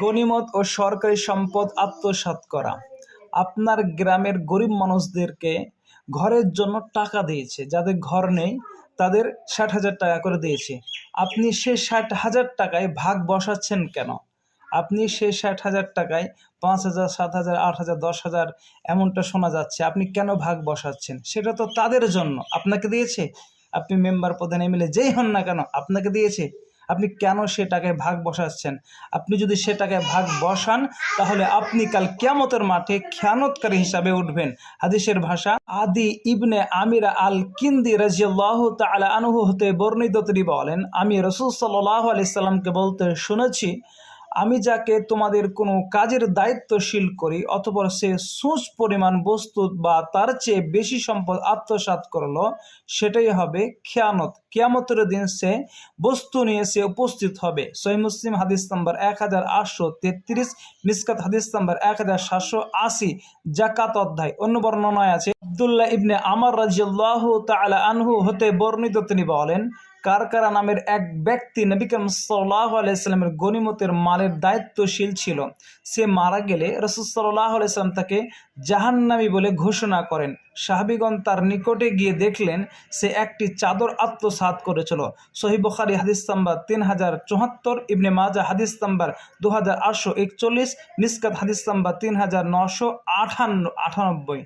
গনিমত ও সরকারি সম্পদ আত্মসাৎ করা। আপনার গ্রামের গরিব মানুষদেরকে ঘরের জন্য টাকা দিয়েছে, যাদের ঘর নেই তাদের ৬০,০০০ টাকা করে দিয়েছে। আপনি সেই ৬০,০০০ টাকায় ভাগ বসাচ্ছেন কেন? আপনি সেই ৬০,০০০ টাকায় ৫,০০০, ৭,০০০, ৮,০০০, ১০,০০০ এমনটা শোনা যাচ্ছে। আপনি কেন ভাগ বসাচ্ছেন? সেটা তো তাদের জন্য। আপনাকে দিয়েছে? আপনি মেম্বার, প্রধান, এমএলএ যেই হন না কেন, আপনাকে দিয়েছে। আপনি কেন সে টাকায় ভাগ বসাচ্ছেন? আপনি যদি সে টাকায় ভাগ বসান তাহলে আপনি কাল কিয়ামতের মাঠে খেয়ানতকারী হিসাবে উঠবেন। হাদিসের ভাষা, আদি ইবনে আমিরা আল কিন্দি রাদিয়াল্লাহু তাআলা আনহু হতে বর্ণিত, তিনি বলেন, আমি রাসূল সাল্লাল্লাহু আলাইহি সাল্লামকে বলতে শুনেছি, আমি যাকে তোমাদের কোনো কাজের দায়িত্বশীল করি অতঃপর সে সুচ পরিমাণ বস্তু বা তার চেয়ে বেশি সম্পদ আত্মসাৎ করলো, সেটাই হবে খেয়ানত। কিয়ামতের দিন সে বস্তু নিয়ে সে উপস্থিত হবে। সহিহ মুসলিম হাদিস নাম্বার 1833, মিসকাত হাদিস নাম্বার 1780, জাকাত অধ্যায়। অন্য বর্ণনায় আছে, আব্দুল্লাহ ইবনে আমর রাদিয়াল্লাহু তাআলা আনহু হতে বর্ণিত, তিনি বলেন, কারকারা নামের এক ব্যক্তি নবী করিম সাল্লাল্লাহু আলাইহি সাল্লামের গনিমতের মালের দায়িত্বশীল ছিল। সে মারা গেলে রাসূল সাল্লাল্লাহু আলাইহি সাল্লাম তাকে জাহান্নামী বলে ঘোষণা করেন। সাহাবীগণ তার নিকটে গিয়ে দেখলেন সে একটি চাদর আত্মসাৎ করেছিল। সহিহ বুখারী হাদিস নাম্বার 3074, ইবনে মাজাহ হাদিস নাম্বার 2841, মিসকাত হাদিস নাম্বার 3998।